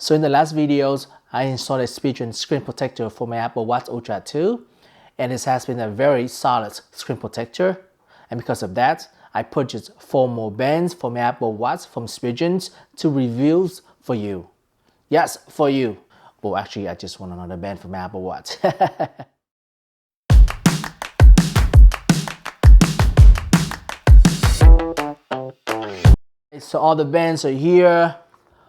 So in the last videos, I installed a Spigen screen protector for my Apple Watch Ultra 2, and this has been a very solid screen protector. And because of that, I purchased 4 more bands for my Apple Watch from Spigen to review for you. Yes, for you. Well, actually, I just want another band for my Apple Watch. So all the bands are here.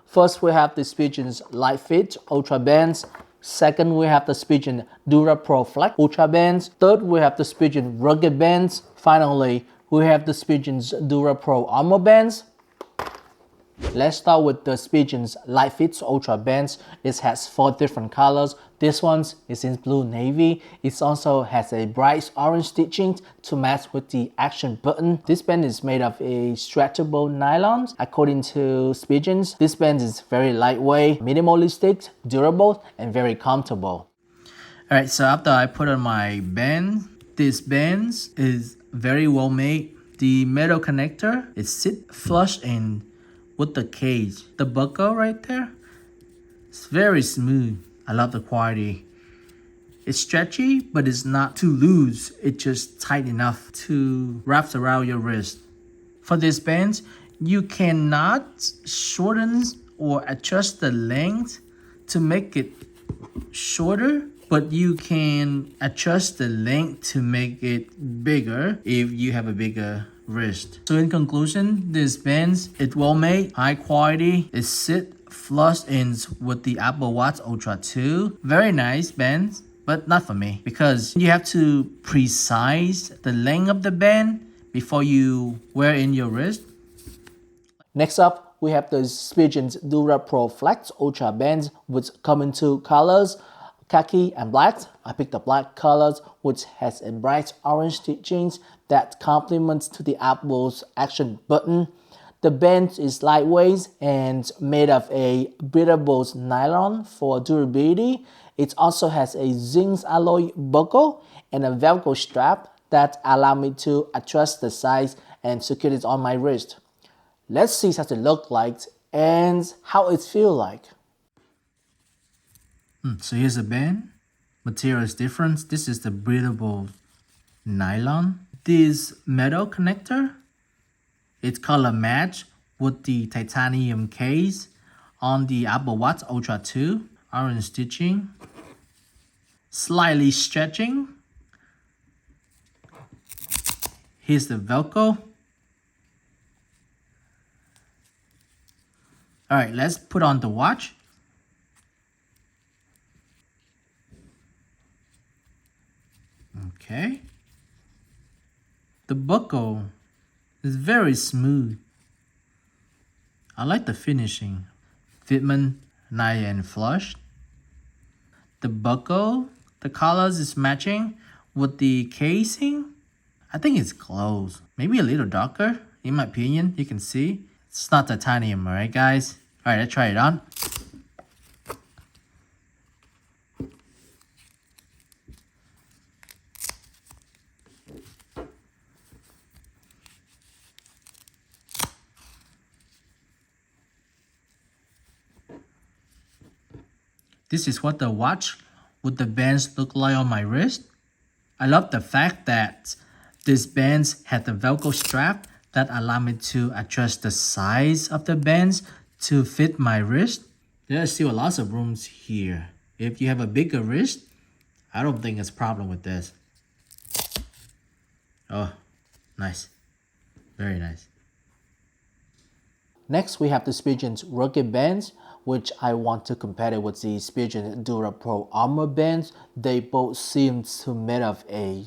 First, we have the Spigen's Lite Ultra Bands. Second, we have the Spigen DuraPro Flex Ultra Bands. Third, we have the Spigen Rugged Bands. Finally, we have the Spigen's DuraPro Armor Bands. Let's start with the Spigen's Lite Ultra Bands. It has 4 different colors. This one is in blue navy. It also has a bright orange stitching to match with the action button. This band is made of a stretchable nylon. According to Spigen, this band is very lightweight, minimalistic, durable, and very comfortable. Alright, so after I put on my band, this band is very well made. The metal connector is sit flush in with the cage. The buckle right there, it's very smooth. I love the quality. It's stretchy, but it's not too loose. It's just tight enough to wrap around your wrist. For this band, you cannot shorten or adjust the length to make it shorter, but you can adjust the length to make it bigger if you have a bigger wrist. So in conclusion, this band is well made, high quality, it sit flush in with the Apple Watch Ultra 2. Very nice band, but not for me because you have to precise the length of the band before you wear in your wrist. Next up, we have the Spigen's DuraPro Flex Ultra Bands, which come in 2 colors, khaki and black. I picked the black colors, which has a bright orange stitchings that complements to the Apple's action button. The band is lightweight and made of a breathable nylon for durability. It also has a zinc alloy buckle and a Velcro strap that allow me to adjust the size and secure it on my wrist. Let's see how it looks like and how it feels like. So here's the band. Material is different. This is the breathable nylon. This metal connector, it's color match with the titanium case on the Apple Watch Ultra 2. Orange stitching, slightly stretching. Here's the Velcro. Alright, let's put on the watch. Okay. The buckle is very smooth. I like the finishing. Fitment nice and flush. The buckle, the colors is matching with the casing. I think it's close. Maybe a little darker, in my opinion. You can see. It's not titanium, alright guys? Alright, let's try it on. This is what the watch with the bands look like on my wrist. I love the fact that this bands had the Velcro strap that allow me to adjust the size of the bands to fit my wrist. There's still lots of rooms here. If you have a bigger wrist, I don't think it's a problem with this. Oh, nice. Very nice. Next, we have the Spigen's Rugged Bands, which I want to compare it with the Spigen DuraPro Armor Bands. They both seem to made of a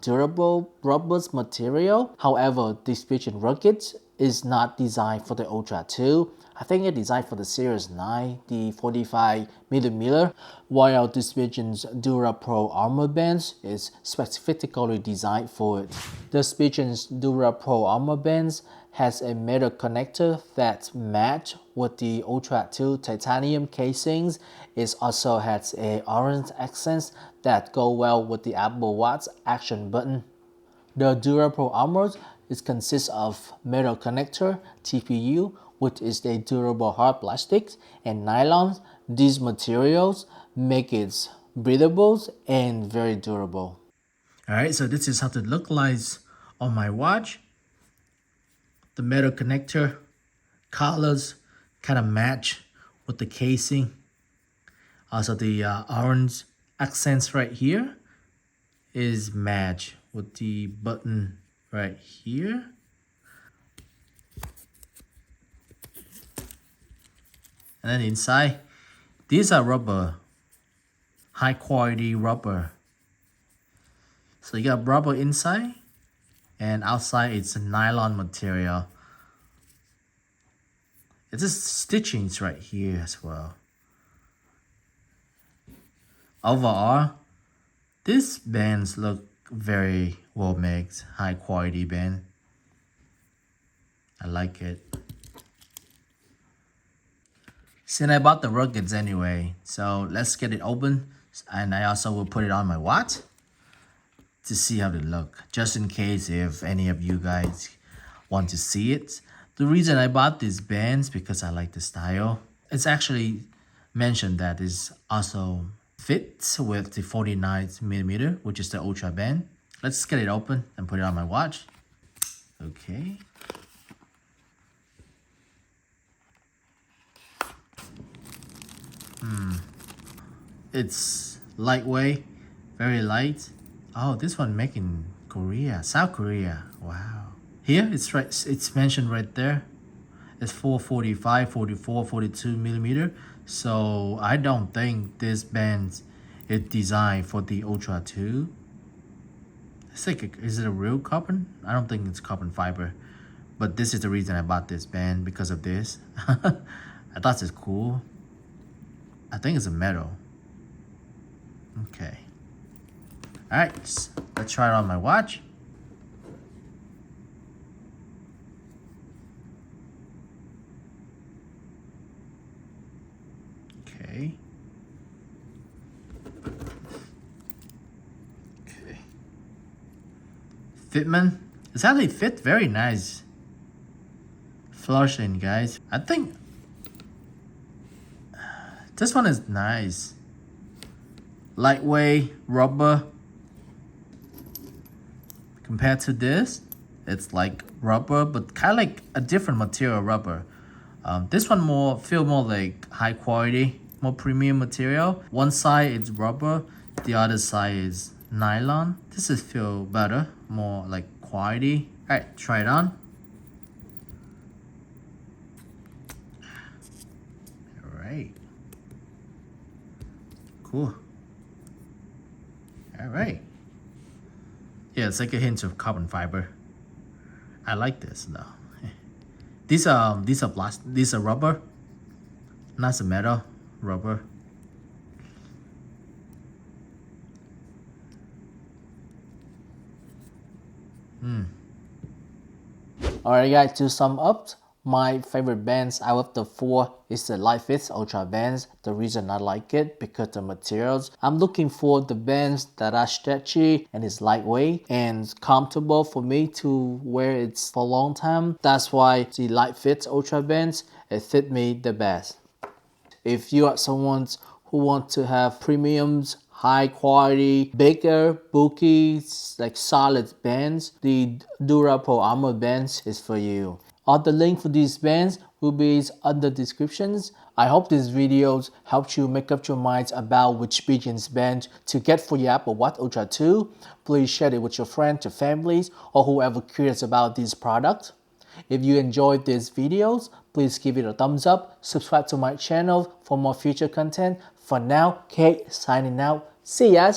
durable rubber material. However, the Spigen Rugged is not designed for the Ultra 2. I think it's designed for the Series 9, the 45mm, while the Spigen's DuraPro Armor Bands is specifically designed for it. The Spigen's DuraPro Armor Bands has a metal connector that match with the Ultra 2 titanium casings. It also has a orange accents that go well with the Apple Watch action button. The DuraPro Armor consists of metal connector, TPU, which is a durable hard plastic, and nylon, These materials make it breathable and very durable. Alright, so this is how it looks like on my watch. The metal connector colors kind of match with the casing. Also the orange accents right here is match with the button right here. And then inside, these are rubber, high quality rubber. So you got rubber inside, and outside it's a nylon material. It's just stitchings right here as well. Overall, these bands look very well made, high quality band. I like it. Since I bought the ruggeds anyway, so let's get it open. And I also will put it on my watch to see how they look, just in case if any of you guys want to see it. The reason I bought these bands because I like the style. It's actually mentioned that it's also fits with the 49mm, which is the Ultra band. Let's get it open and put it on my watch. Okay. It's lightweight, very light. Oh, this one made in Korea, South Korea. Wow. Here it's right. It's mentioned right there. It's 445, 44, 42mm. So I don't think this band is designed for the Ultra 2. It's like, is it a real carbon? I don't think it's carbon fiber. But this is the reason I bought this band, because of this. I thought it's cool. I think it's a metal. Okay. Alright, let's try it on my watch. Okay. Okay. Fitment. It's actually fit very nice. Flushing, guys. I think this one is nice. Lightweight rubber. Compared to this, it's like rubber, but kind of like a different material rubber. This one feel more like high quality, more premium material. One side is rubber, the other side is nylon. This is feel better, more like quality. Alright, try it on. Alright. Cool. Alright. Yeah, it's like a hint of carbon fiber. I like this though. These are rubber, not the metal, rubber. Alright guys, to sum up, my favorite bands out of the four is the Lite Ultra bands. The reason I like it because the materials. I'm looking for the bands that are stretchy and is lightweight and comfortable for me to wear it for a long time. That's why the Lite Ultra bands, it fit me the best. If you are someone who wants to have premiums, high quality, bigger, bulky, like solid bands, the DuraPro armor bands is for you. All the link for these bands will be under descriptions. I hope these videos helped you make up your minds about which Spigen band to get for your Apple Watch Ultra 2. Please share it with your friends, your families, or whoever curious about this product. If you enjoyed these videos, please give it a thumbs up, subscribe to my channel for more future content. For now, Kate signing out. See ya!